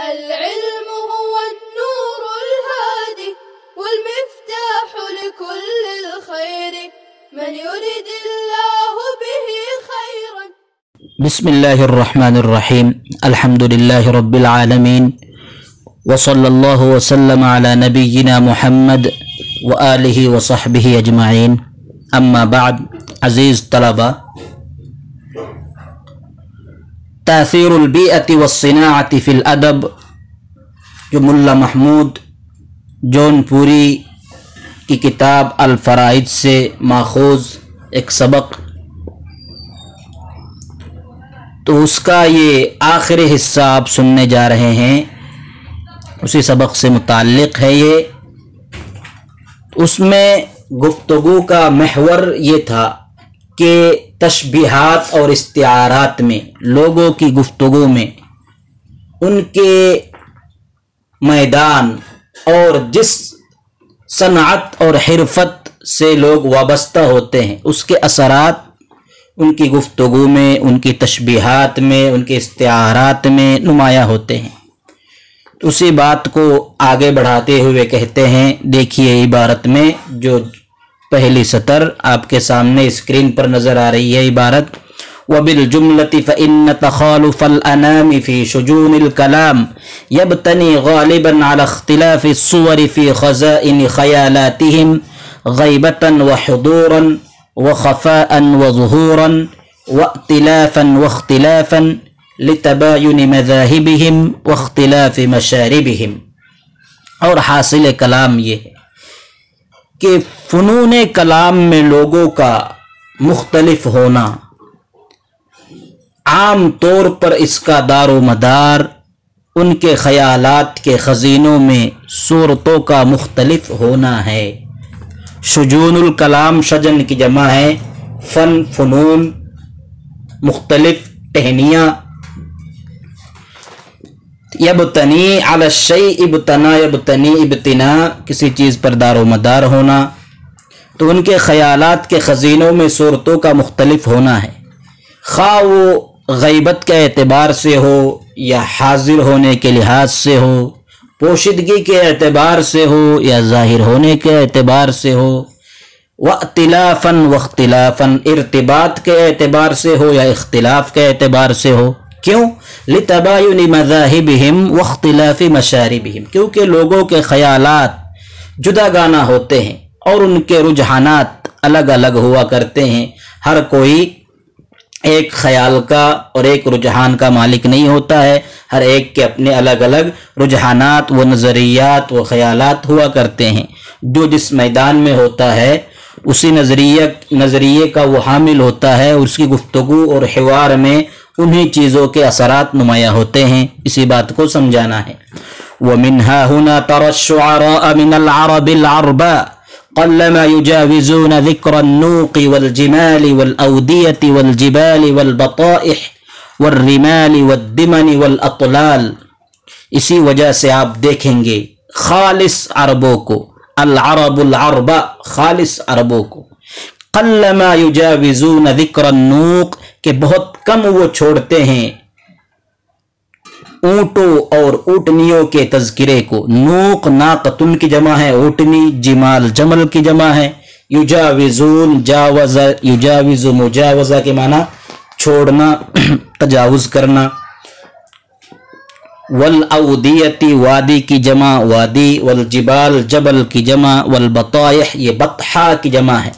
العلم هو النور الهادي والمفتاح لكل الخير من يريد الله به خيرا. بسم الله الرحمن الرحيم. الحمد لله رب العالمين وصلى الله وسلم على نبينا محمد وآله وصحبه اجمعین. اما بعد. عزیز طلبہ، تاثیر البیئۃ والصناعۃ فی الادب جو ملا محمود جون پوری کی کتاب الفرائض سے ماخوذ ایک سبق، تو اس کا یہ آخری حصہ آپ سننے جا رہے ہیں، اسی سبق سے متعلق ہے یہ. اس میں گفتگو کا محور یہ تھا کہ تشبیہات اور استعارات میں، لوگوں کی گفتگو میں، ان کے میدان اور جس صنعت اور حرفت سے لوگ وابستہ ہوتے ہیں، اس کے اثرات ان کی گفتگو میں، ان کی تشبیہات میں، ان کے استعارات میں نمایاں ہوتے ہیں. اسی بات کو آگے بڑھاتے ہوئے کہتے ہیں، دیکھیے عبارت میں جو پہلی سطر آپ کے سامنے اسکرین پر نظر آ رہی ہے عبارت: وَبِالْجُمْلَةِ فَإِنَّ تَخَالُفَ الْأَنَامِ فِي شُجُونِ الْكَلَامِ يَبْتَنِي غَالِبًا عَلَى اخْتِلَافِ الصُّوَرِ فِي خَزَائِنِ خَيَالَاتِهِمْ غَيْبَةً وَحُضُورًا وَخَفَاءً وَظُهُورًا وَائْتِلَافًا وَاخْتِلَافًا لِتَبَايُنِ مَذَاهِبِهِمْ وَاخْتِلَافِ مَشَارِبِهِمْ. اور حاصل کلام یہ ہے کہ فنون کلام میں لوگوں کا مختلف ہونا، عام طور پر اس کا دار و مدار ان کے خیالات کے خزینوں میں صورتوں کا مختلف ہونا ہے. شجون الکلام، شجن کی جمع ہے، فن، فنون، مختلف ٹہنیاں. یبتنی علی الشیء ابتنا، یبتنی ابتنا، کسی چیز پر دار و مدار ہونا. تو ان کے خیالات کے خزینوں میں صورتوں کا مختلف ہونا ہے، خواہ وہ غیبت کے اعتبار سے ہو یا حاضر ہونے کے لحاظ سے ہو، پوشیدگی کے اعتبار سے ہو یا ظاہر ہونے کے اعتبار سے ہو، وَاَتِلَافًا وَاخْتِلَافًا، ارتباط کے اعتبار سے ہو یا اختلاف کے اعتبار سے ہو. کیوں؟ لِتَبَايُنِ مَذَاهِبِهِمْ وَاخْتِلَافِ مَشَارِبِهِمْ، کیونکہ لوگوں کے خیالات جدا گانا ہوتے ہیں اور ان کے رجحانات الگ الگ ہوا کرتے ہیں. ہر کوئی ایک خیال کا اور ایک رجحان کا مالک نہیں ہوتا ہے، ہر ایک کے اپنے الگ الگ رجحانات و نظریات و خیالات ہوا کرتے ہیں. جو جس میدان میں ہوتا ہے اسی نظریے کا وہ حامل ہوتا ہے، اس کی گفتگو اور حوار میں انہی چیزوں کے اثرات نمایاں ہوتے ہیں. اسی بات کو سمجھانا ہے. وَمِنْهَا هُنَا تَرَى الشُّعَرَاءَ مِنَ الْعَرَبِ الْعَرْبَاءِ قَلَّمَا يُجَاوِزُونَ ذِكْرَ النُّوقِ وَالْجِمَالِ وَالْأَوْدِيَةِ وَالْجِبَالِ وَالْبَطَائِحِ وَالرِّمَالِ وَالدِّمَنِ وَالْأَطْلَالِ. اسی وجہ سے آپ دیکھیں گے خالص عربوں کو، العرب العرب، خالص عربوں کو، قلما یجاوزون ذکر النوق، کہ بہت کم وہ چھوڑتے ہیں اونٹوں اور اونٹنیوں کے تذکرے کو. نوق ناقتن کی جمع ہے، اونٹنی جمال جمل کی جمع ہے. یجاوزون، جاوز، یجاوز مجاوزہ کے معنی چھوڑنا، تجاوز کرنا. والاودیتی، وادی کی جمع وادی، والجبال جبل کی جمع، والبطائح یہ بطحا کی جمع ہے.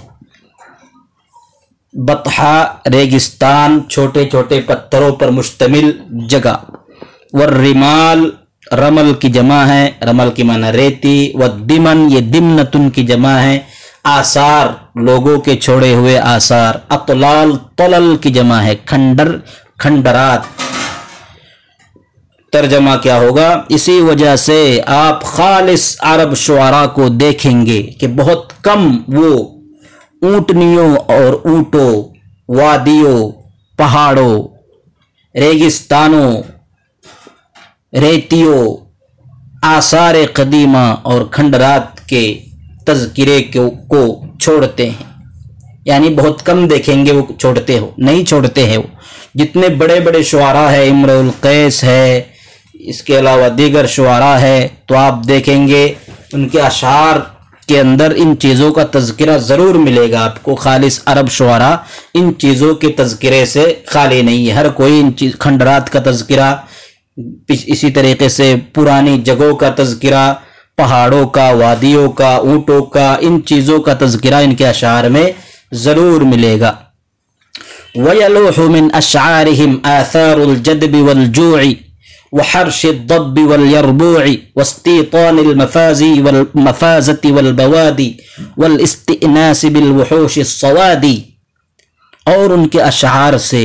بطحا ریگستان، چھوٹے چھوٹے پتھروں پر مشتمل جگہ. والرمال رمل کی جمع ہے، رمل کی معنی ریتی. والدمن یہ دمنتن کی جمع ہے، آثار، لوگوں کے چھوڑے ہوئے آثار. اطلال طلل کی جمع ہے، کھنڈر، کھنڈرات. ترجمہ کیا ہوگا؟ اسی وجہ سے آپ خالص عرب شعراء کو دیکھیں گے کہ بہت کم وہ اونٹنیوں اور اونٹوں، وادیوں، پہاڑوں، ریگستانوں، ریتیوں، آثار قدیمہ اور کھنڈرات کے تذکرے کو چھوڑتے ہیں. یعنی بہت کم دیکھیں گے وہ چھوڑتے ہیں وہ جتنے بڑے بڑے شعراء ہیں، امرؤ القیس ہے اس کے علاوہ دیگر شعراء ہے تو آپ دیکھیں گے ان کے اشعار کے اندر ان چیزوں کا تذکرہ ضرور ملے گا آپ کو۔ خالص عرب شعراء ان چیزوں کے تذکرے سے خالی نہیں ہے، ہر کوئی ان کھنڈرات کا تذکرہ، اسی طریقے سے پرانی جگہوں کا تذکرہ، پہاڑوں کا، وادیوں کا، اونٹوں کا، ان چیزوں کا تذکرہ ان کے اشعار میں ضرور ملے گا۔ وَيَلُوحُ مِنْ أَشْعَارِهِمْ آثَارُ الْجَدْبِ وَالْجُوعِ وحرش الضب واليربوع واستيطان المفازة والبوادي والاستئناس بالوحوش الصوادي، اور ان کے اشعار سے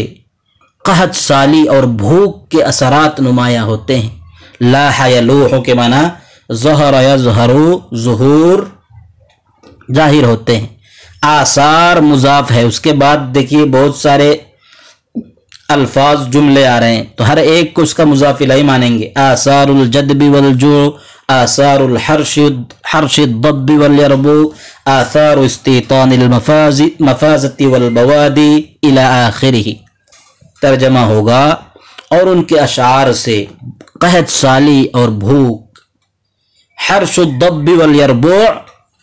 قحط سالی اور بھوک کے اثرات نمایاں ہوتے ہیں۔ لاح یلوح کے معنی ظہر یظہر، ظہور ظاہر ہوتے ہیں۔ آثار مضاف ہے، اس کے بعد دیکھیے بہت سارے الفاظ جملے آ رہے ہیں تو ہر ایک کو اس کا مضاف الیہ مانیں گے۔ آثار الجدب والجوع، آثار حرش الضب والیربوع، آثار استیطان المفازة والبوادی الی آخرہ۔ ترجمہ ہوگا اور ان کے اشعار سے قحط سالی اور بھوک، حرش الضب والیربوع،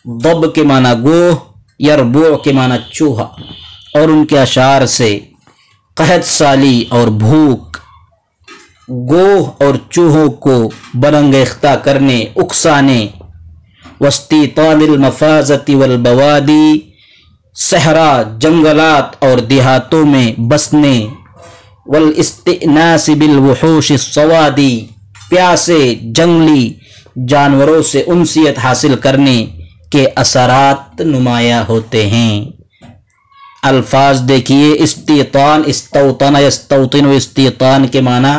ضب کے معنی گوہ، یربوع کے معنی چوہا، اور ان کے اشعار سے قحط سالی اور بھوک، گوہ اور چوہوں کو برانگیختہ کرنے، اکسانے، واستیطان المفازة والبوادی، صحرا، جنگلات اور دیہاتوں میں بسنے، والاستئناس بالوحوش الصوادی، پیاسے جنگلی جانوروں سے انسیت حاصل کرنے کے اثرات نمایاں ہوتے ہیں۔ الفاظ دیکھیے، استیطان، استوطن یستوطن، استیطان کے معنی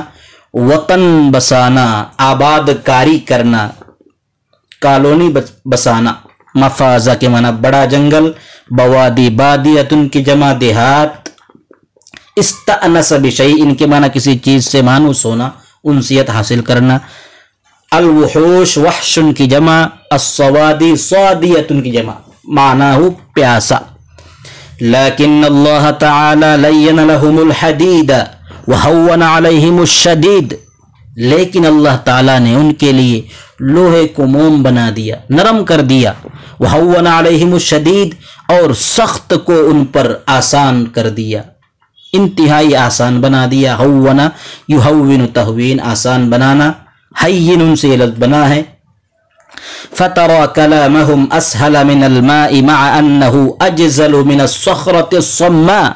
وطن بسانا، آباد کاری کرنا، کالونی بسانا۔ مفازہ کے معنی بڑا جنگل، بوادی بادیتن کی جمع دیہات، استأنس بشیء ان کے معنی کسی چیز سے مانوس ہونا، انسیت حاصل کرنا۔ الوحوش وحش کی جمع، الصوادی صادیتن کی جمع، معنی ہو پیاسا۔ لیکن اللہ تعالی لین لہم الحدید وہون علیہم الشدید، لیکن اللہ تعالیٰ نے ان کے لیے لوہے کو موم بنا دیا، نرم کر دیا، وہون علیہم الشدید، اور سخت کو ان پر آسان کر دیا، انتہائی آسان بنا دیا۔ ہون یہون تہوین، آسان بنانا، ہین ان سے لفظ بنا ہے۔ فَتَرَى كَلَامَهُمْ أَسْهَلَ مِنَ الْمَاءِ مَعَ أَنَّهُ أَجْزَلُ مِنَ الصَّخْرَةِ الصَّمَّاءِ،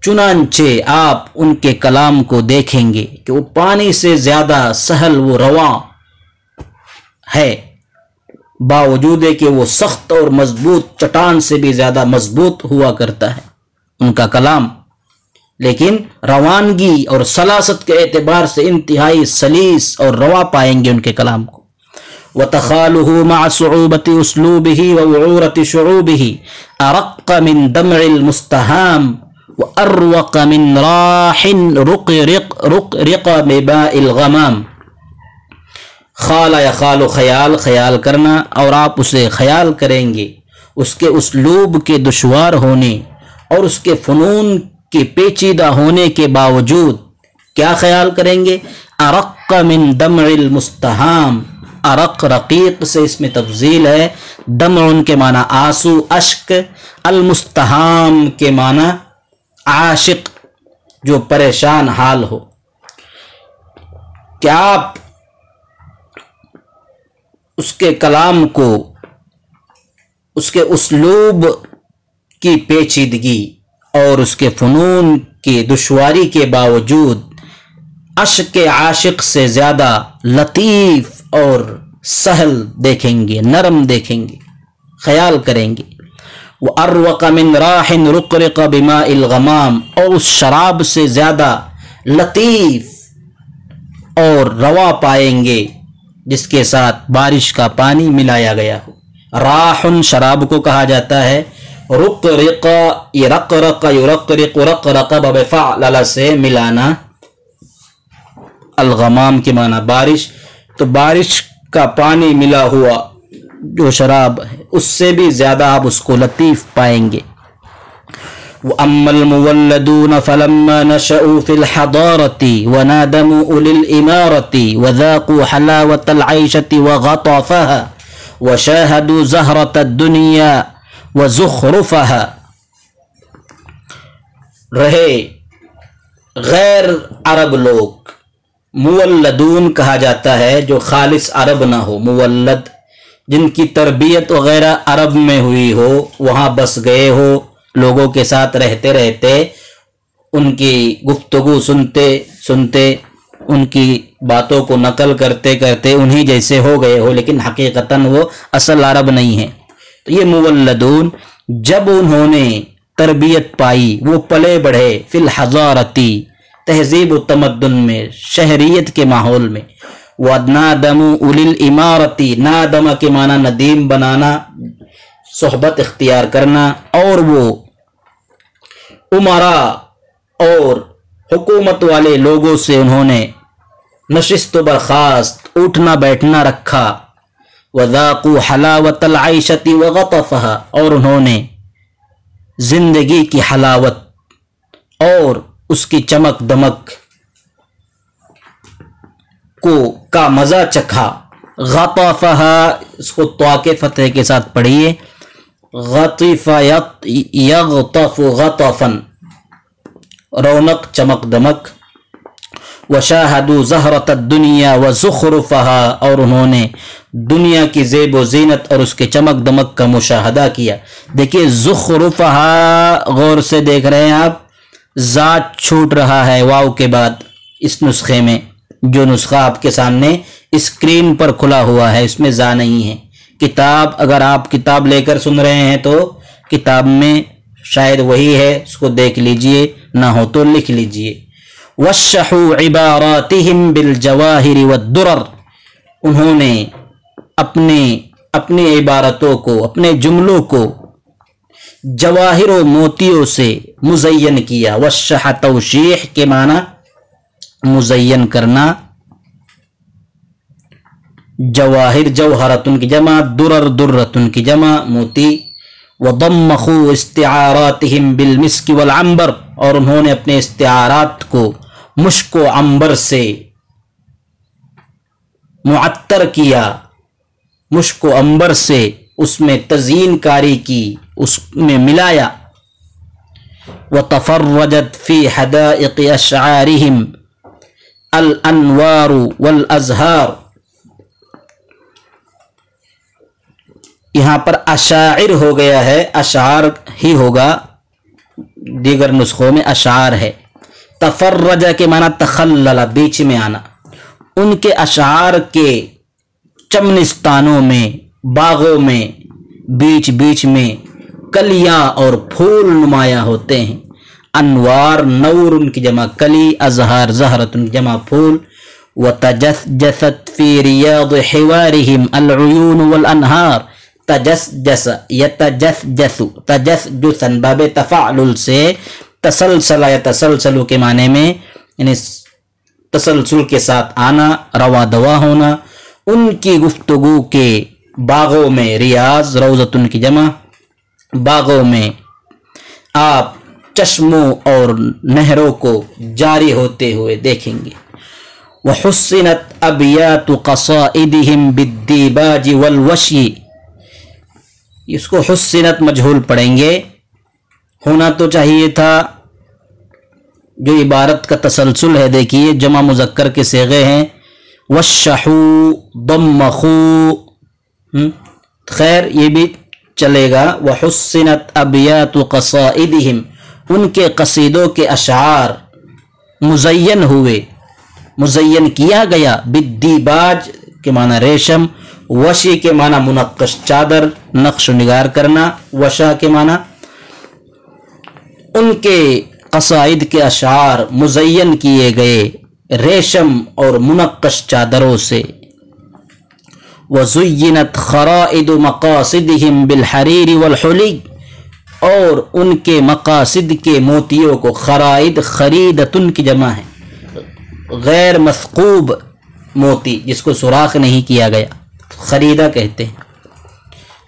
چنانچہ آپ ان کے کلام کو دیکھیں گے کہ وہ پانی سے زیادہ سہل و رواں ہے، باوجود کہ وہ سخت اور مضبوط چٹان سے بھی زیادہ مضبوط ہوا کرتا ہے ان کا کلام، لیکن روانگی اور سلاست کے اعتبار سے انتہائی سلیس اور رواں پائیں گے ان کے کلام کو۔ وَتَخَالُهُ مَعَ صُعُوبَةِ أُسْلُوبِهِ وَوُعُورَةِ شُعُوبِهِ أَرَقَّ مِنْ دَمْعِ الْمُسْتَهَامِ وَأَرْوَقَ مِنْ رَاحٍ رُقْرِقَ بِمَاءِ الْغَمَامِ۔ خال یخال خیال، خیال کرنا، اور آپ اسے خیال کریں گے اس کے اسلوب کے دشوار ہونے اور اس کے فنون کے پیچیدہ ہونے کے باوجود کیا خیال کریں گے؟ ارق من دمع المستحام، ارق رقیق سے اس میں تفضیل ہے، دمع ان کے معنی آنسو، اشک، المستحام کے معنی عاشق جو پریشان حال ہو۔ کہ آپ اس کے کلام کو، اس کے اسلوب کی پیچیدگی اور اس کے فنون کی دشواری کے باوجود اشک عاشق سے زیادہ لطیف اور سہل دیکھیں گے، نرم دیکھیں گے، خیال کریں گے۔ وَأَرْوَقَ مِنْ رَاحٍ رُقْرِقَ بِمَاءِ الْغَمَامِ، اور اس شراب سے زیادہ لطیف اور رواں پائیں گے جس کے ساتھ بارش کا پانی ملایا گیا ہو۔ راحن شراب کو کہا جاتا ہے، رقرق یرقرق یرقرق رقرق بفعل سے ملانا، الغمام کے معنی بارش، تو بارش کا پانی ملا ہوا جو شراب ہے اس سے بھی زیادہ آپ اس کو لطیف پائیں گے۔ وَأَمَّا الْمُوَلَّدُونَ فَلَمَّا نَشَأُوا فِي الْحَضَارَةِ وَنَادَمُوا أُولِي الْإِمَارَةِ وَذَاقُوا حَلَاوَةَ الْعَيْشَةِ وَغَطَافَهَا وَشَاهَدُوا زَهْرَةَ الدُّنْيَا وَزُخْرُفَهَا۔ رہے غیر عرب لوگ، مولدون کہا جاتا ہے جو خالص عرب نہ ہو، مولد جن کی تربیت وغیرہ عرب میں ہوئی ہو، وہاں بس گئے ہو، لوگوں کے ساتھ رہتے رہتے ان کی گفتگو سنتے سنتے ان کی باتوں کو نقل کرتے کرتے انہی جیسے ہو گئے ہو، لیکن حقیقتاً وہ اصل عرب نہیں ہیں۔ تو یہ مولدون جب انہوں نے تربیت پائی، وہ پلے بڑھے فی الحضارتی، تہذیب و تمدن میں، شہریت کے ماحول میں، وَنَادَمُوا أُولِي الْإِمَارَةِ، نادمہ کے معنی ندیم بنانا، صحبت اختیار کرنا، اور وہ امراء اور حکومت والے لوگوں سے انہوں نے نشست و برخاست، اٹھنا بیٹھنا رکھا، وَذَاقُوا حَلَاوَةَ الْعَيْشَةِ وَغَطَفَهَا، اور انہوں نے زندگی کی حلاوت اور اس کی چمک دمک کا مزہ چکھا۔ غطفہا، اس کو طا کے فتح کے ساتھ پڑھیے، غطف یغطف غطفا، رونق چمک دمک۔ وشاہدوا زہرۃ الدنیا وزخرفہا، اور انہوں نے دنیا کی زیب و زینت اور اس کے چمک دمک کا مشاہدہ کیا۔ دیکھیے زخرفہا، غور سے دیکھ رہے ہیں آپ، ذات چھوٹ رہا ہے واو کے بعد اس نسخے میں، جو نسخہ آپ کے سامنے اسکرین پر کھلا ہوا ہے اس میں زا نہیں ہے۔ کتاب، اگر آپ کتاب لے کر سن رہے ہیں تو کتاب میں شاید وہی ہے، اس کو دیکھ لیجئے، نہ ہو تو لکھ لیجئے۔ وَشَّحُوا عِبَارَاتِهِمْ بِالْجَوَاهِرِ وَالدُّرَرِ، انہوں نے اپنی عبارتوں کو، اپنے جملوں کو جواہر و موتیوں سے مزین کیا۔ وشح توشیح کے معنی مزین کرنا، جواہر جوہرتن کی جمع، درر درتن کی جمع، موتی۔ وضمخوا استعاراتهم بالمسک والعنبر، اور انہوں نے اپنے استعارات کو مشک و عنبر سے معطر کیا، مشک و عنبر سے اس میں تزئین کاری کی، اس میں ملایا۔ وتفرجت فی حدائق اشعارهم الانوار والازہار، یہاں پر اشاعر ہو گیا ہے، اشعار ہی ہوگا، دیگر نسخوں میں اشعار ہے۔ تفرج کے معنی تخلل، بیچ میں آنا۔ ان کے اشعار کے چمنستانوں میں، باغوں میں، بیچ بیچ میں کلیاں اور پھول نمایاں ہوتے ہیں۔ انوار نور ان کی جمع کلی، ازہار زہرت ان کی جمع پھول۔ وتجسجست فی ریاض حوارهم العیون والانہار، تجسجس یتجسجس، تجسجسا باب تفعل سے تسلسل یا تسلسل کے معنی میں، یعنی تسلسل کے ساتھ آنا، روا دوا ہونا۔ ان کی گفتگو کے باغوں میں، ریاض روضتن کی جمع، باغوں میں آپ چشموں اور نہروں کو جاری ہوتے ہوئے دیکھیں گے۔ وحسنت ابیات قصائدهم بالدیباج والوشی، اس کو حسنت مجہول پڑھیں گے، ہونا تو چاہیے تھا، جو عبارت کا تسلسل ہے دیکھیے، جمع مذکر کے صیغے ہیں، وشحو، ضمخو، خیر یہ بھی چلے گا۔ وحسنت ابیات قصائدهم، ان کے قصیدوں کے اشعار مزین ہوئے، مزین کیا گیا، بالدیباج کے معنی ریشم، وشی کے معنی منقش چادر، نقش و نگار کرنا، وشا کے معنی، ان کے قصائد کے اشعار مزین کیے گئے ریشم اور منقش چادروں سے۔ وزینت خرائد مقاصدهم بالحریر والحلی، اور ان کے مقاصد کے موتیوں کو، خرائد خریدتن کی جمع ہے، غیر مثقوب موتی جس کو سوراخ نہیں کیا گیا، خریدہ کہتے ہیں۔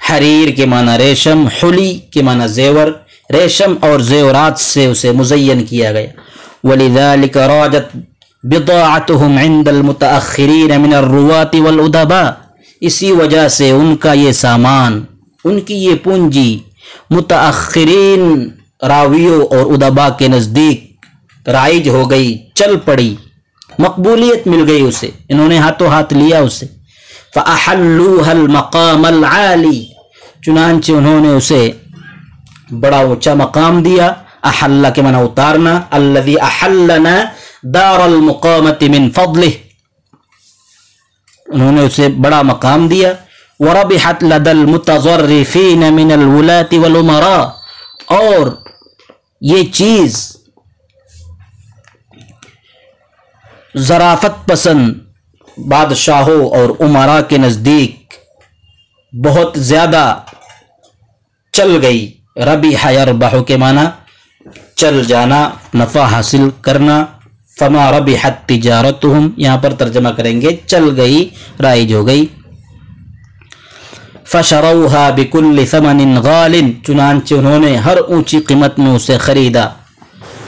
حریر کے معنی ریشم، حلی کے معنی زیور، ریشم اور زیورات سے اسے مزین کیا گیا. وَلِذَلِكَ رَاجَتْ بِضَاعَتُهُمْ عِنْدَ الْمُتَأَخِّرِينَ مِنَ الرُّوَاةِ وَالْأُدَبَاءِ، اسی وجہ سے ان کا یہ سامان، ان کی یہ پونجی متأخرین راویوں اور ادبا کے نزدیک رائج ہو گئی، چل پڑی، مقبولیت مل گئی اسے، انہوں نے ہاتھوں ہاتھ لیا اسے. فَأَحَلُّوهَا الْمَقَامَ الْعَالِي، چنانچہ انہوں نے اسے بڑا اونچا مقام دیا. احل کے معنی اتارنا، الذي احلنا دار المقامة من فضله، انہوں نے اسے بڑا مقام دیا. وربحت لدى المتظرفين من الولاة والامراء، اور یہ چیز ظرافت پسند بادشاہوں اور امراء کے نزدیک بہت زیادہ چل گئی. ربح یربح کے معنی چل جانا، نفع حاصل کرنا. فما ربحت تجارتهم، یہاں پر ترجمہ کریں گے چل گئی، رائج ہو گئی. فشروها بكل ثمن غال، چنانچہ انہوں نے ہر اونچی قیمت میں اسے خریدا.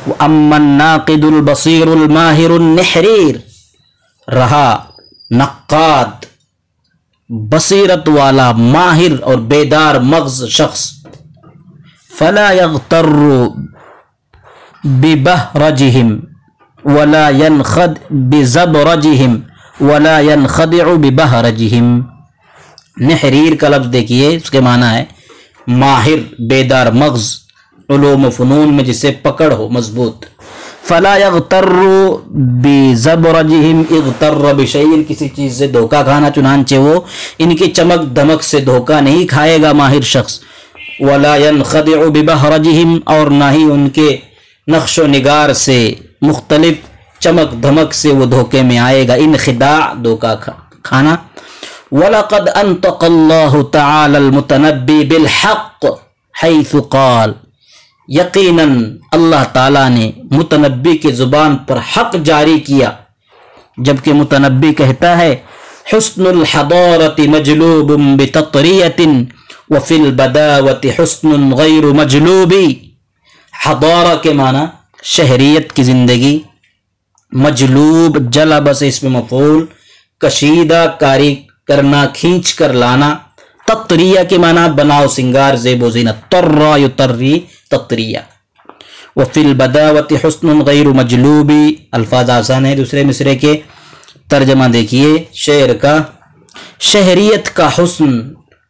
واما الناقد البصیر الماہر النحریر، رہا نقاد بصیرت والا ماہر اور بیدار مغز شخص، فلا يغتر ببهرجهم ولا ينخد بزبرجهم ولا ينخدع ببهرجهم. نحریر کا لفظ دیکھیے، اس کے معنی ہے ماہر، بیدار مغز، علوم و فنون میں جسے پکڑ ہو مضبوط. فلا يغتر بزبرجهم، اغتر بشيء، کسی چیز سے دھوکہ کھانا، چنانچہ وہ ان کی چمک دمک سے دھوکہ نہیں کھائے گا ماہر شخص. ولا ينخدع ببهرجهم، اور نہ ہی ان کے نقش و نگار سے مختلف چمک دھمک سے وہ دھوکے میں آئے گا. انخداع دھوکہ کھانا. وَلَقَدْ أَنْطَقَ اللَّهُ تَعَالَى الْمُتَنَبِّي بِالْحَقِّ حَيْثُ قَالَ، یقیناً اللہ تعالیٰ نے متنبی کی زبان پر حق جاری کیا جبکہ متنبی کہتا ہے حسن الحضارة مجلوب بتطریة وفی البداوة حسن غیر مجلوب. حضارہ کے معنی شہریت کی زندگی، مجلوب جلب سے اسم مفعول، کشیدہ کاری کرنا، کھینچ کر لانا. تطریہ کے معنی بناؤ سنگار، زیب و زینت. طرا یطری تطریہ. وفی البداوة حسن غیر مجلوب، الفاظ آسان ہے. دوسرے مصرے کے ترجمہ دیکھیے شعر کا. شہریت کا حسن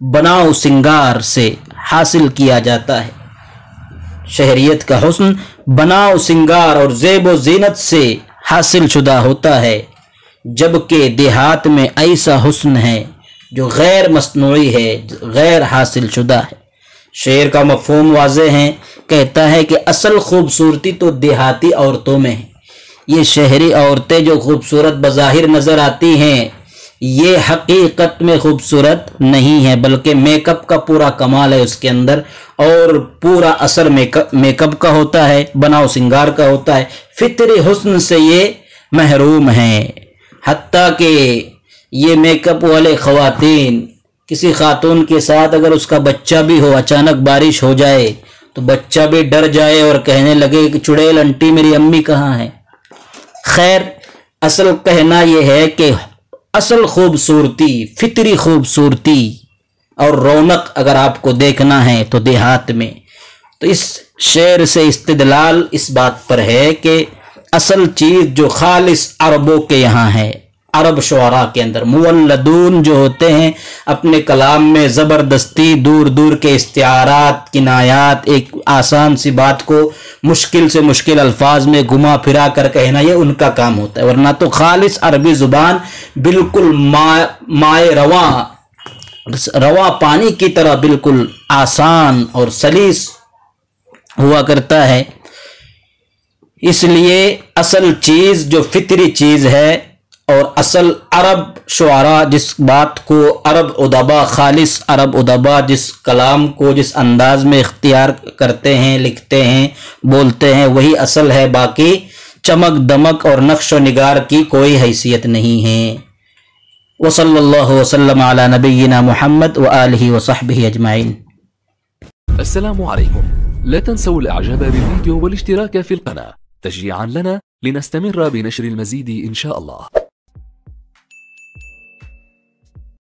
بناؤ سنگار سے حاصل کیا جاتا ہے. شہریت کا حسن بناؤ سنگار اور زیب و زینت سے حاصل شدہ ہوتا ہے، جبکہ دیہات میں ایسا حسن ہے جو غیر مصنوعی ہے، غیر حاصل شدہ ہے. شعر کا مفہوم واضح ہے. کہتا ہے کہ اصل خوبصورتی تو دیہاتی عورتوں میں ہے. یہ شہری عورتیں جو خوبصورت بظاہر نظر آتی ہیں یہ حقیقت میں خوبصورت نہیں ہے، بلکہ میک اپ کا پورا کمال ہے اس کے اندر، اور پورا اثر میک اپ کا ہوتا ہے، بناؤ سنگار کا ہوتا ہے. فطری حسن سے یہ محروم ہیں. حتیٰ کہ یہ میک اپ والے خواتین کسی خاتون کے ساتھ اگر اس کا بچہ بھی ہو، اچانک بارش ہو جائے تو بچہ بھی ڈر جائے اور کہنے لگے کہ چڑیل انٹی میری امی کہاں ہے. خیر، اصل کہنا یہ ہے کہ اصل خوبصورتی، فطری خوبصورتی اور رونق اگر آپ کو دیکھنا ہے تو دیہات میں. تو اس شعر سے استدلال اس بات پر ہے کہ اصل چیز جو خالص عربوں کے یہاں ہے، عرب شعراء کے اندر مولدون جو ہوتے ہیں اپنے کلام میں زبردستی دور دور کے استعارات، کنایات، ایک آسان سی بات کو مشکل سے مشکل الفاظ میں گھما پھرا کر کہنا، یہ ان کا کام ہوتا ہے. ورنہ تو خالص عربی زبان بالکل مائے رواں پانی کی طرح بالکل آسان اور سلیس ہوا کرتا ہے. اس لیے اصل چیز جو فطری چیز ہے اور اصل عرب شعراء جس بات کو، عرب ادبا، خالص عرب ادبا جس کلام کو جس انداز میں اختیار کرتے ہیں، لکھتے ہیں، بولتے ہیں، وہی اصل ہے. باقی چمک دمک اور نقش و نگار کی کوئی حیثیت نہیں ہے. وصلی اللہ وسلم علی نبینا محمد وآلہ وصحبہ اجمعین. السلام علیکم. لا تنسوا الإعجاب بالفيديو والاشتراك في القناة تشجيعا لنا لنستمر بنشر المزيد إن شاء الله.